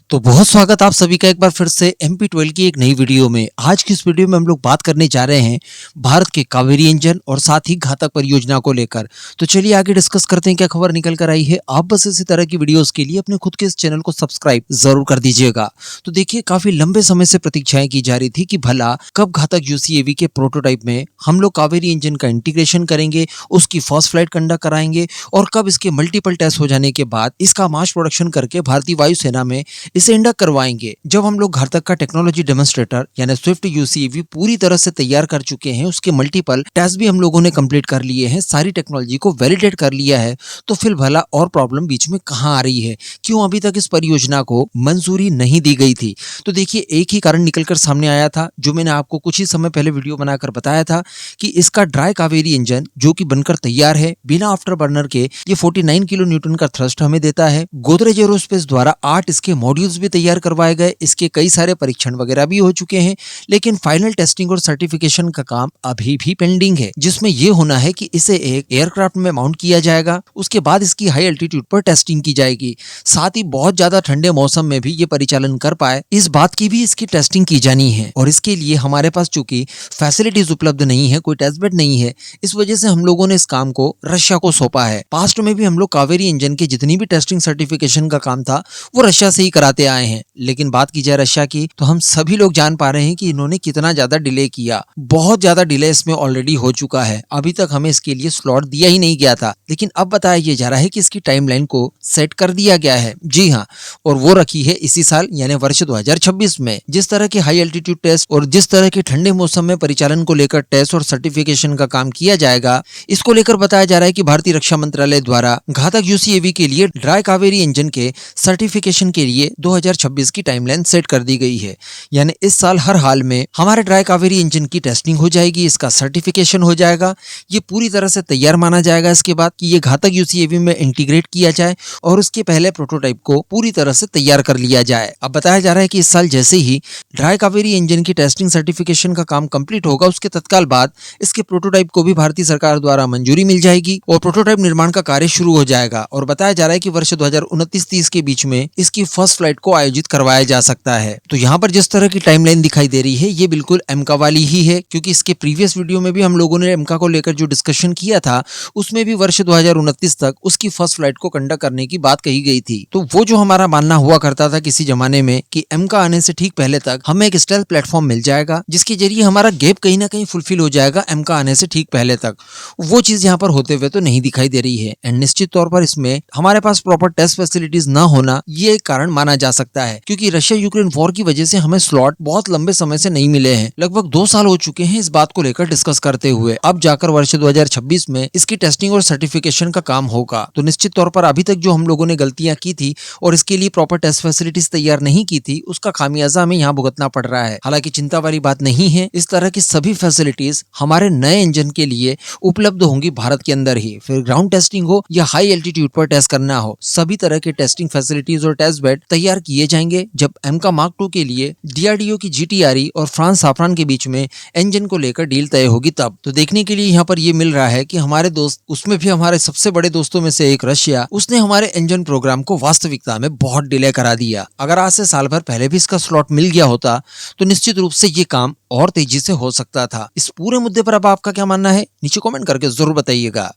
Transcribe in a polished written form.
तो बहुत स्वागत आप सभी का एक बार फिर से MP12 की एक नई वीडियो में। आज की इस वीडियो में हम लोग बात करने जा रहे हैं भारत के कावेरी इंजन और साथ ही घातक परियोजना को लेकर। तो चलिए आगे डिस्कस करते हैं क्या खबर निकल कर आई है। आप बस इसी तरह की वीडियोस के लिए अपने खुद के इस चैनल को सब्सक्राइब जरूर कर दीजिएगा। तो देखिए, काफी लंबे समय से प्रतीक्षाएं की जा रही थी कि भला कब घातक UCAV के प्रोटोटाइप में हम लोग कावेरी इंजन का इंटीग्रेशन करेंगे, उसकी फर्स्ट फ्लाइट कंडक्ट कराएंगे और कब इसके मल्टीपल टेस्ट हो जाने के बाद इसका मास प्रोडक्शन करके भारतीय वायुसेना में इसे इंडक्ट करवाएंगे। जब हम लोग घातक का टेक्नोलॉजी डेमोन्स्ट्रेटर यानी स्विफ्ट UCAV पूरी तरह से तैयार कर चुके हैं, उसके मल्टीपल टेस्ट भी हम लोगों ने कंप्लीट कर लिए हैं, सारी टेक्नोलॉजी को वैलिडेट कर लिया है, तो फिर भला और प्रॉब्लम बीच में कहां आ रही है? क्यों अभी तक इस परियोजना को मंजूरी नहीं दी गई थी? तो देखिए, एक ही कारण निकलकर सामने आया था, जो मैंने आपको कुछ ही समय पहले वीडियो बनाकर बताया था कि इसका ड्राई कावेरी इंजन जो कि बनकर तैयार है बिना आफ्टर बर्नर के, ये 49 किलो न्यूटन का थ्रस्ट हमें देता है। गोदरेज एरोस्पेस द्वारा 8 इसके मॉड्यूल्स भी तैयार करवाए गए, इसके कई सारे परीक्षण वगैरह भी हो चुके हैं, लेकिन फाइनल टेस्टिंग और सर्टिफिकेशन का काम अभी भी पेंडिंग है, जिसमें यह होना है कि इसे एक एयरक्राफ्ट में माउंट किया जाएगा, उसके बाद इसकी हाई एल्टीट्यूड पर टेस्टिंग की जाएगी, साथ ही बहुत ज्यादा ठंडे मौसम में भी ये परिचालन कर पाए, इस बात की भी इसकी टेस्टिंग की जानी है। और इसके लिए हमारे पास चूंकि फैसिलिटीज उपलब्ध नहीं है, कोई टेस्ट बेड नहीं है, इस वजह से हम लोगों ने इस काम को रशिया को सौंपा है। पास्ट में भी हम लोग कावेरी इंजन के जितनी भी टेस्टिंग सर्टिफिकेशन का काम था वो रशिया से ही कराते आए हैं, लेकिन बात की जाए रशिया की तो हम सभी लोग जान पा रहे हैं कि इन्होंने कितना ज्यादा डिले किया। बहुत ज्यादा डिले इसमें ऑलरेडी हो चुका है, अभी तक हमें इसके लिए स्लॉट दिया ही नहीं गया था, लेकिन अब बताया ये जा रहा है कि इसकी टाइमलाइन को सेट कर दिया गया है। जी हाँ, और वो रखी है इसी साल यानी वर्ष 2026 में। जिस तरह के हाई एल्टीट्यूड टेस्ट और जिस तरह के ठंडे मौसम में परिचालन को लेकर टेस्ट और सर्टिफिकेशन का काम किया जाएगा, इसको लेकर बताया जा रहा है कि भारतीय रक्षा मंत्रालय द्वारा घातक UCAV के लिए ड्राई कावेरी इंजन के सर्टिफिकेशन के लिए 2026 की टाइमलाइन सेट कर दी गई है। यानी इस साल हर हाल में हमारे ड्राई कावेरी इंजन की टेस्टिंग हो जाएगी, इसका सर्टिफिकेशन हो जाएगा, ये पूरी तरह से तैयार माना जाएगा इसके बाद कि ये घातक UCAV में इंटीग्रेट किया जाए और उसके पहले प्रोटोटाइप को पूरी तरह से तैयार कर लिया जाए। अब बताया जा रहा है कि इस साल जैसे ही ड्राई कावेरी इंजन की टेस्टिंग सर्टिफिकेशन का काम कंप्लीट होगा, उसके तत्काल बाद इसके प्रोटोटाइप को भी भारतीय सरकार द्वारा मंजूरी मिल जाएगी और प्रोटोटाइप निर्माण का कार्य शुरू हो जाएगा। और बताया जा रहा है कि वर्ष 2029-30 के बीच में इसकी फर्स्ट फ्लाइट को आयोजित करवाया जा सकता है। तो यहाँ पर जिस तरह की टाइमलाइन दिखाई दे रही है, ये बिल्कुल एमका वाली ही है, क्योंकि इसके प्रीवियस वीडियो में भी हम लोगों ने एमका को लेकर जो डिस्कशन किया था, उसमें भी वर्ष 2029 तक उसकी फर्स्ट फ्लाइट को कंडक्ट करने की बात कही गई थी। तो वो जो हमारा मानना हुआ करता था किसी जमाने में कि एमका आने से ठीक पहले तक हमें एक स्टेल्थ प्लेटफॉर्म मिल जाएगा, जिसके जरिए हमारा गैप कहीं ना कहीं फुलफिल हो जाएगा एमका आने से ठीक पहले तक, वो चीज यहाँ पर होते हुए तो नहीं दिखाई दे रही है। एंड निश्चित तौर पर इसमें हमारे पास प्रॉपर टेस्ट फैसिलिटीज न होना ये एक कारण माना जा सकता है, क्योंकि रशिया यूक्रेन वॉर की वजह से हमें स्लॉट बहुत लंबे समय से नहीं मिले हैं। लगभग 2 साल हो चुके हैं इस बात को लेकर डिस्कस करते हुए। अब जाकर वर्ष 2026 में इसकी टेस्टिंग और सर्टिफिकेशन का काम होगा। तो निश्चित तौर पर अभी तक जो हम लोगों ने गलतियां की थी और इसके लिए प्रॉपर टेस्ट फैसिलिटीज तैयार नहीं की थी, उसका खामियाजा हमें यहाँ भुगतना पड़ रहा है। हालांकि चिंता वाली बात नहीं है, इस तरह की सभी फैसिलिटीज हमारे नए इंजन के लिए उपलब्ध होंगी भारत के अंदर ही। फिर ग्राउंड टेस्टिंग हो या हाई एल्टीट्यूड पर टेस्ट करना हो, सभी तरह के टेस्टिंग फैसिलिटीज और टेस्ट बेड तैयार किए जाएंगे जब एमका मार्क 2 के लिए DRDO की GTRE और फ्रांस साफरान के बीच में इंजन को लेकर डील तय होगी तब। तो देखने के लिए यहाँ पर ये मिल रहा है कि हमारे दोस्त, उसमें भी हमारे सबसे बड़े दोस्तों में से एक रशिया, उसने हमारे इंजन प्रोग्राम को वास्तविकता में बहुत डिले करा दिया। अगर आज से साल भर पहले भी इसका स्लॉट मिल गया होता तो निश्चित रूप से ये काम और तेजी से हो सकता था। इस पूरे मुद्दे पर अब आपका क्या मानना है, नीचे कमेंट करके जरूर बताइएगा।